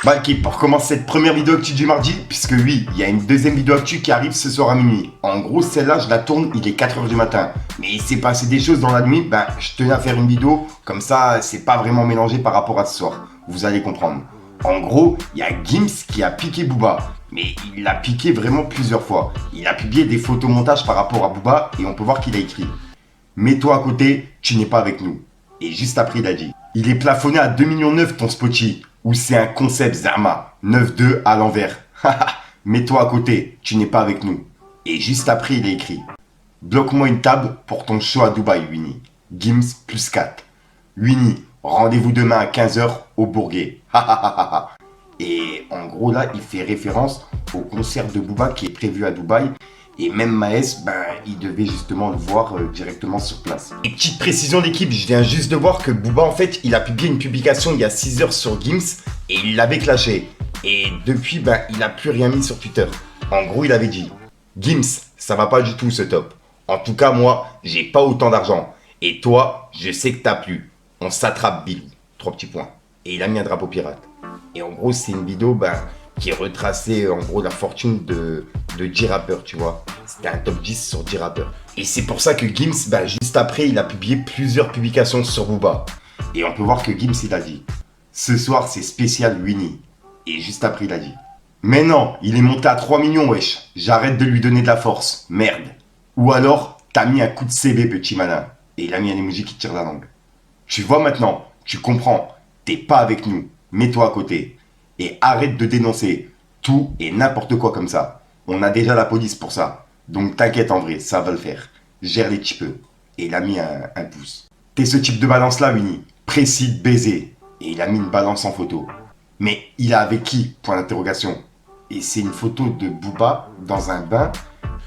Bah ok, pour commencer cette première vidéo actu du mardi, puisque oui, il y a une deuxième vidéo actu qui arrive ce soir à minuit. En gros, celle-là, je la tourne, il est 4h du matin. Mais il s'est passé des choses dans la nuit, ben je tenais à faire une vidéo, comme ça, c'est pas vraiment mélangé par rapport à ce soir. Vous allez comprendre. En gros, il y a Gims qui a piqué Booba. Mais il l'a piqué vraiment plusieurs fois. Il a publié des photomontages par rapport à Booba et on peut voir qu'il a écrit « Mets-toi à côté, tu n'es pas avec nous ». Et juste après, il a dit « Il est plafonné à 2,9 millions ton Spotify. Ou c'est un concept Zama, 9-2 à l'envers. Mets-toi à côté, tu n'es pas avec nous. » Et juste après, il a écrit « Bloque-moi une table pour ton show à Dubaï, Winnie. Gims plus 4. Winnie, rendez-vous demain à 15h au Bourget. » Et en gros, là, il fait référence au concert de Booba qui est prévu à Dubaï. Et même Maes, il devait justement le voir directement sur place. Et petite précision d'équipe, je viens juste de voir que Booba, en fait, il a publié une publication il y a 6 heures sur Gims et il l'avait clashé. Et depuis, il n'a plus rien mis sur Twitter. En gros, il avait dit « Gims, ça va pas du tout ce top. En tout cas, moi, j'ai pas autant d'argent. Et toi, je sais que t'as plus. On s'attrape, Bilou. » 3 petits points. Et il a mis un drapeau pirate. Et en gros, c'est une vidéo qui est retracée, en gros, la fortune de 10 rappeurs, tu vois. C'était un top 10 sur 10 rappeurs. Et c'est pour ça que Gims, juste après, il a publié plusieurs publications sur Booba. Et on peut voir que Gims, il a dit « Ce soir, c'est spécial Winnie. » Et juste après, il a dit « Mais non, il est monté à 3 millions, wesh. J'arrête de lui donner de la force. Merde. Ou alors, t'as mis un coup de CV, petit malin. » Et il a mis un emoji qui tire la langue. « Tu vois maintenant, tu comprends. T'es pas avec nous. Mets-toi à côté. Et arrête de dénoncer tout et n'importe quoi comme ça. On a déjà la police pour ça. Donc t'inquiète en vrai, ça va le faire. Gère les petits peu. » Et il a mis un pouce. « T'es ce type de balance là, Winnie. Précis de baiser. » Et il a mis une balance en photo. Mais il est avec qui? Point d'interrogation. Et c'est une photo de Booba dans un bain.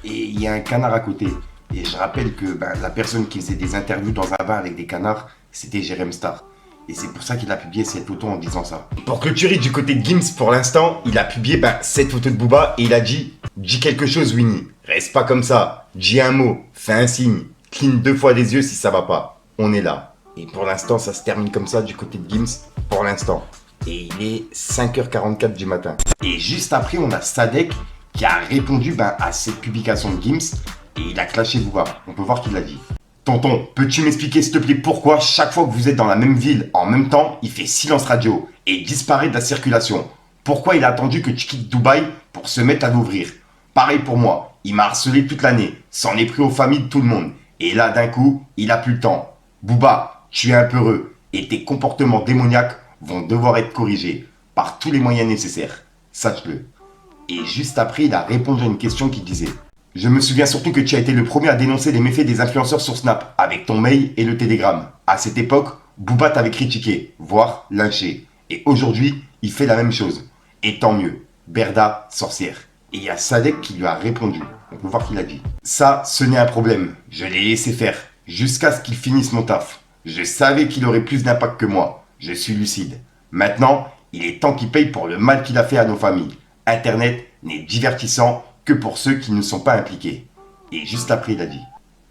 Et il y a un canard à côté. Et je rappelle que la personne qui faisait des interviews dans un bain avec des canards, c'était Jérém Star. Et c'est pour ça qu'il a publié cette photo en disant ça. Pour clôturer du côté de Gims, pour l'instant, il a publié cette photo de Booba et il a dit « Dis quelque chose, Winnie. Reste pas comme ça. Dis un mot. Fais un signe. Cligne 2 fois les yeux si ça va pas. On est là. » Et pour l'instant, ça se termine comme ça du côté de Gims. Pour l'instant. Et il est 5h44 du matin. Et juste après, on a Sadek qui a répondu à cette publication de Gims. Et il a clashé Booba. On peut voir qu'il l'a dit. Tonton, peux-tu m'expliquer s'il te plaît pourquoi chaque fois que vous êtes dans la même ville en même temps, il fait silence radio et disparaît de la circulation? Pourquoi il a attendu que tu quittes Dubaï pour se mettre à l'ouvrir? Pareil pour moi, il m'a harcelé toute l'année, s'en est pris aux familles de tout le monde. Et là d'un coup, il a plus le temps. Booba, tu es un peureux et tes comportements démoniaques vont devoir être corrigés par tous les moyens nécessaires. Sache-le. Et juste après, il a répondu à une question qui disait: je me souviens surtout que tu as été le premier à dénoncer les méfaits des influenceurs sur Snap, avec ton mail et le télégramme. À cette époque, Booba t'avait critiqué, voire lynché. Et aujourd'hui, il fait la même chose. Et tant mieux. Berda, sorcière. Et il y a Sadek qui lui a répondu. On peut voir qu'il a dit: ça, ce n'est un problème. Je l'ai laissé faire. Jusqu'à ce qu'il finisse mon taf. Je savais qu'il aurait plus d'impact que moi. Je suis lucide. Maintenant, il est temps qu'il paye pour le mal qu'il a fait à nos familles. Internet n'est divertissant que pour ceux qui ne sont pas impliqués. Et juste après, il a dit: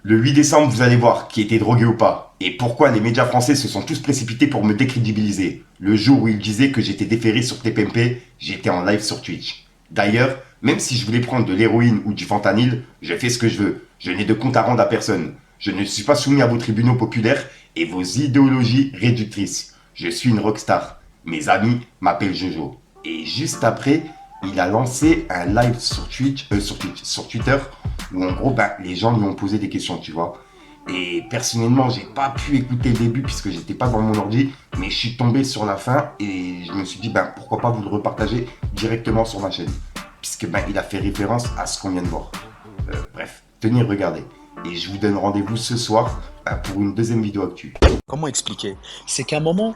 le 8 décembre, vous allez voir qui était drogué ou pas. Et pourquoi les médias français se sont tous précipités pour me décrédibiliser. Le jour où il disait que j'étais déféré sur TPMP, j'étais en live sur Twitch. D'ailleurs, même si je voulais prendre de l'héroïne ou du fentanyl, je fais ce que je veux. Je n'ai de compte à rendre à personne. Je ne suis pas soumis à vos tribunaux populaires et vos idéologies réductrices. Je suis une rockstar. Mes amis m'appellent Jojo. Et juste après, il a lancé un live sur Twitter, où en gros, les gens lui ont posé des questions, tu vois. Et personnellement, j'ai pas pu écouter le début puisque j'étais pas dans mon ordi, mais je suis tombé sur la fin et je me suis dit, pourquoi pas vous le repartager directement sur ma chaîne, puisque il a fait référence à ce qu'on vient de voir. Bref, tenez, regardez. Et je vous donne rendez-vous ce soir pour une deuxième vidéo actu. Comment expliquer? C'est qu'à un moment,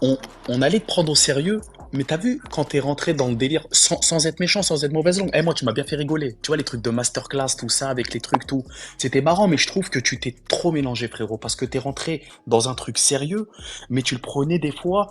on allait te prendre au sérieux, mais t'as vu, quand t'es rentré dans le délire, sans être méchant, sans être mauvaise langue, moi tu m'as bien fait rigoler. Tu vois, les trucs de masterclass, tout ça, avec les trucs, tout. C'était marrant, mais je trouve que tu t'es trop mélangé, frérot, parce que t'es rentré dans un truc sérieux, mais tu le prenais des fois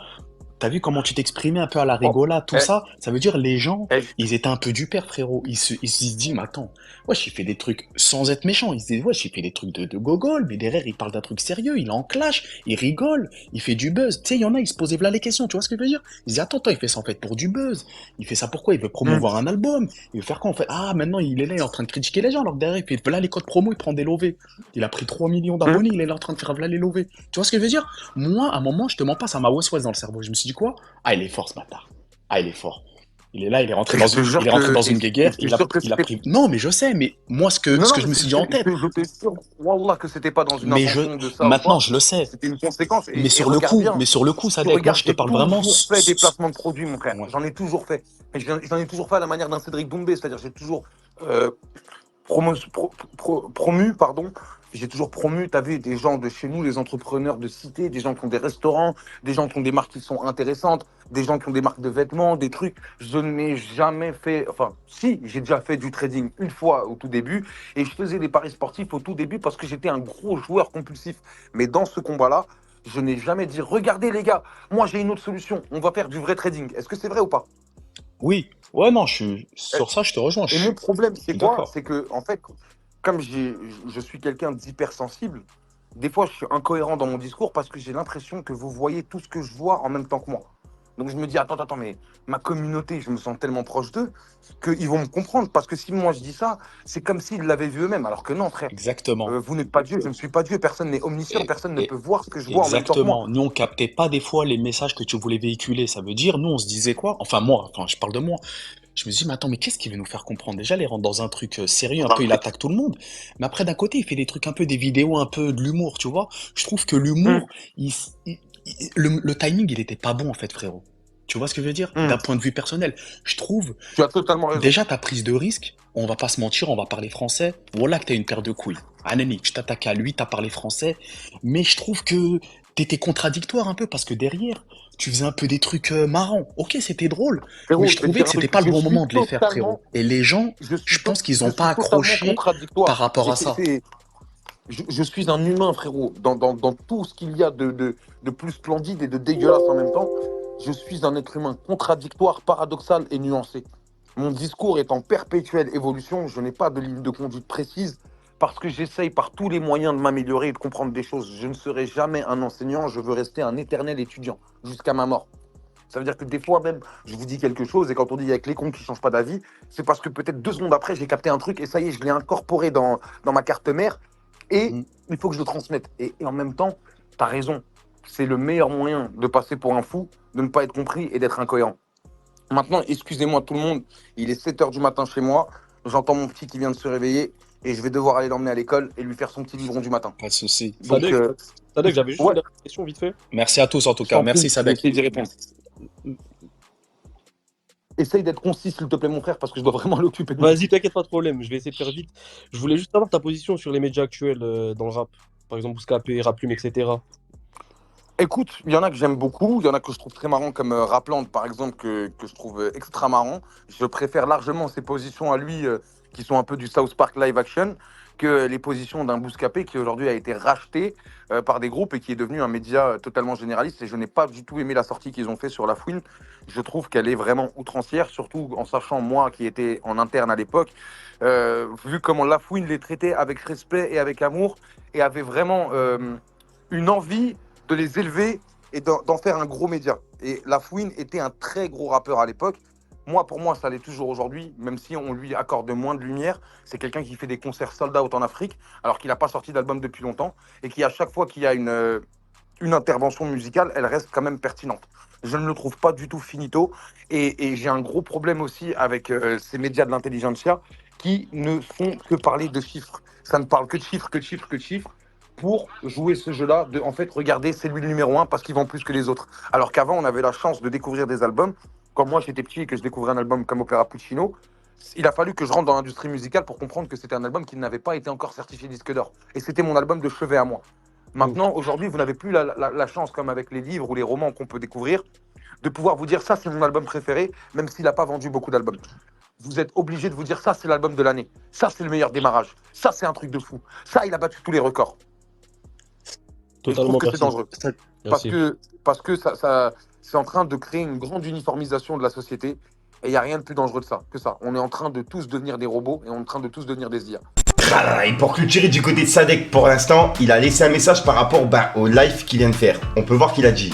T'as vu comment tu t'exprimais un peu à la Oh, rigolade, tout eh, ça? Ça veut dire les gens, eh, ils étaient un peu du père, frérot. Ils se disent, mais attends, wesh, il fait des trucs sans être méchant. Ils se disent, wesh, il fait des trucs de gogol, mais derrière, il parle d'un truc sérieux, il est en clash, il rigole, il fait du buzz. Tu sais, il y en a, ils se posaient là les questions, tu vois ce que je veux dire? Ils disaient, attends, il fait ça en fait pour du buzz. Il fait ça pourquoi? Il veut hmm, promouvoir un album. Il veut faire quoi en fait? Ah, maintenant, il est là, il est en train de critiquer les gens, alors que derrière, il fait, voilà les codes promo, il prend des lovés. Il a pris 3 millions hmm. d'abonnés, il est là en train de faire, voilà les lovés. Tu vois ce que je veux dire? Moi, à un moment, je te mens pas, ça m'a west dans le cerveau. Je me suis dit quoi? Ah, il est fort ce bâtard. Ah, il est fort. Il est là, Je te jure il est rentré que, dans une et guéguerre, je suis sûr que il a c'était. pris. Non, mais je sais, mais moi, Non, ce non, que mais je me suis dit en tête, je te jure, Wallah, que c'était pas dans une mais intention de ça ou maintenant, quoi. je le sais. C'était une conséquence. Et regarde bien. Mais sur le coup, Tu Sadek, moi, regardes, je te j'ai parle vraiment. toujours fait des placements de produits, mon frère. Ouais. J'en ai toujours fait. Et j'en ai toujours fait à la manière d'un Cédric Doumbé. C'est-à-dire, j'ai toujours euh, promu, pardon. J'ai toujours promu, tu as vu, des gens de chez nous, les entrepreneurs de cité, des gens qui ont des restaurants, des gens qui ont des marques qui sont intéressantes, des gens qui ont des marques de vêtements, des trucs. Je n'ai jamais fait, enfin, si, j'ai déjà fait du trading une fois au tout début, et je faisais des paris sportifs au tout début parce que j'étais un gros joueur compulsif. Mais dans ce combat-là, je n'ai jamais dit, regardez les gars, moi j'ai une autre solution, on va faire du vrai trading. Est-ce que c'est vrai ou pas? Oui. Ouais, non, sur ça, je te rejoins. Et mon problème, Je c'est suis quoi? d'accord. C'est que, en fait, comme je suis quelqu'un d'hypersensible, des fois, je suis incohérent dans mon discours parce que j'ai l'impression que vous voyez tout ce que je vois en même temps que moi. Donc, je me dis, attends, mais ma communauté, je me sens tellement proche d'eux qu'ils vont me comprendre. Parce que si moi je dis ça, c'est comme s'ils l'avaient vu eux-mêmes. Alors que non, frère, Exactement. vous n'êtes pas Dieu, je ne suis pas Dieu, personne n'est omniscient, Et, personne ne et- peut voir ce que je vois en même temps que moi. exactement. Nous, on captait pas des fois les messages que tu voulais véhiculer. Ça veut dire, nous, on se disait quoi? Enfin, moi, enfin, je parle de moi. Je me dis, mais attends, mais qu'est-ce qu'il veut nous faire comprendre? Déjà, il rentre dans un truc sérieux, un peu, il attaque tout le monde. Mais après, d'un côté, il fait des trucs un peu, des vidéos, un peu de l'humour, tu vois. Je trouve que Hum, l'humour, le timing, il était pas bon, en fait, frérot. Tu vois ce que je veux dire? D'un hum. point de vue personnel. Je trouve, Tu as totalement raison. déjà, ta prise de risque, on va pas se mentir, on va parler français. Voilà que t'as une paire de couilles. Anani, tu t'attaques à lui, t'as parlé français. Mais je trouve que t'étais contradictoire un peu, parce que derrière, tu faisais un peu des trucs marrants. Ok, c'était drôle. Mais Frérot, je je vais te trouvais dire que un c'était truc, pas le bon moment de les faire, frérot. Et les gens, je pense qu'ils je ont pas suis totalement accroché par contradictoire. rapport à ça. Je suis un humain, frérot, dans tout ce qu'il y a de plus splendide et de dégueulasse en même temps. Je suis un être humain contradictoire, paradoxal et nuancé. Mon discours est en perpétuelle évolution. Je n'ai pas de ligne de conduite précise parce que j'essaye par tous les moyens de m'améliorer et de comprendre des choses. Je ne serai jamais un enseignant, je veux rester un éternel étudiant jusqu'à ma mort. Ça veut dire que des fois même, je vous dis quelque chose et quand on dit avec les cons qui ne changent pas d'avis, c'est parce que peut-être 2 secondes après, j'ai capté un truc et ça y est, je l'ai incorporé dans ma carte mère et Mm. il faut que je le transmette. Et en même temps, tu as raison. C'est le meilleur moyen de passer pour un fou, de ne pas être compris et d'être incohérent. Maintenant, excusez-moi tout le monde, il est 7 heures du matin chez moi, j'entends mon petit qui vient de se réveiller et je vais devoir aller l'emmener à l'école et lui faire son petit livron du matin. Pas de souci. Donc, Sadek, Sadek, j'avais juste une ouais, dernière question vite fait. Merci à tous, en tout je cas. t'en Merci, prie, je vais Sadek. essayer d'y répondre. Essaye d'être concis, s'il te plaît, mon frère, parce que je dois vraiment l'occuper de moi. Vas-y, t'inquiète, pas de problème, je vais essayer de faire vite. Je voulais juste savoir ta position sur les médias actuels dans le rap. Par exemple, Bouscapé, Raplume, etc. Écoute, il y en a que j'aime beaucoup, il y en a que je trouve très marrant, comme Rapland, par exemple, que je trouve extra marrant. Je préfère largement ses positions à lui, qui sont un peu du South Park live action, que les positions d'un Bouscapé qui aujourd'hui a été racheté par des groupes et qui est devenu un média totalement généraliste. Et je n'ai pas du tout aimé la sortie qu'ils ont fait sur La Fouine. Je trouve qu'elle est vraiment outrancière, surtout en sachant, moi, qui étais en interne à l'époque, vu comment La Fouine les traitait avec respect et avec amour, et avait vraiment une envie de les élever et d'en faire un gros média. Et La Fouine était un très gros rappeur à l'époque. Moi, pour moi, ça l'est toujours aujourd'hui, même si on lui accorde moins de lumière. C'est quelqu'un qui fait des concerts sold out en Afrique, alors qu'il n'a pas sorti d'album depuis longtemps, et qui, à chaque fois qu'il y a une intervention musicale, elle reste quand même pertinente. Je ne le trouve pas du tout finito, et j'ai un gros problème aussi avec ces médias de l'intelligentsia qui ne font que parler de chiffres. Ça ne parle que de chiffres, que de chiffres, que de chiffres pour jouer ce jeu-là, de en fait regarder c'est lui le numéro un parce qu'il vend plus que les autres. Alors qu'avant on avait la chance de découvrir des albums. Quand moi j'étais petit et que je découvrais un album comme Opéra Puccino, il a fallu que je rentre dans l'industrie musicale pour comprendre que c'était un album qui n'avait pas été encore certifié disque d'or. Et c'était mon album de chevet à moi. Ok. Maintenant, aujourd'hui, vous n'avez plus la chance, comme avec les livres ou les romans qu'on peut découvrir, de pouvoir vous dire ça c'est mon album préféré, même s'il n'a pas vendu beaucoup d'albums. Vous êtes obligé de vous dire ça c'est l'album de l'année, ça c'est le meilleur démarrage, ça c'est un truc de fou, ça il a battu tous les records. Et je trouve Totalement, que c'est merci. dangereux. parce Merci. que c'est en train de créer une grande uniformisation de la société. Et il n'y a rien de plus dangereux que ça. On est en train de tous devenir des robots et on est en train de tous devenir des IA. Ah là là, et pour clôturer du côté de Sadek, pour l'instant, il a laissé un message par rapport au live qu'il vient de faire. On peut voir qu'il a dit: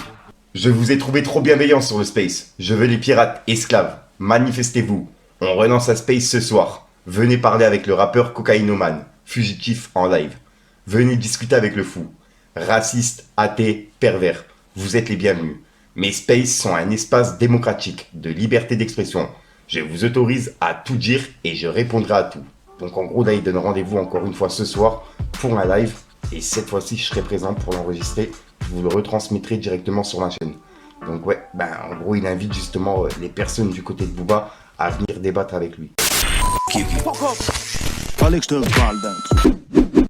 je vous ai trouvé trop bienveillant sur le space. Je veux les pirates, esclaves. Manifestez-vous. On relance un space ce soir. Venez parler avec le rappeur cocaïnomane, fugitif en live. Venez discuter avec le fou. Raciste, athée, pervers. Vous êtes les bienvenus. Mes spaces sont un espace démocratique, de liberté d'expression. Je vous autorise à tout dire et je répondrai à tout. Donc en gros, là, il donne rendez-vous encore une fois ce soir pour un live. Et cette fois-ci, je serai présent pour l'enregistrer. Je vous le retransmettrai directement sur ma chaîne. Donc ouais, en gros, il invite justement les personnes du côté de Booba à venir débattre avec lui. Fallait que je te parle d'un truc.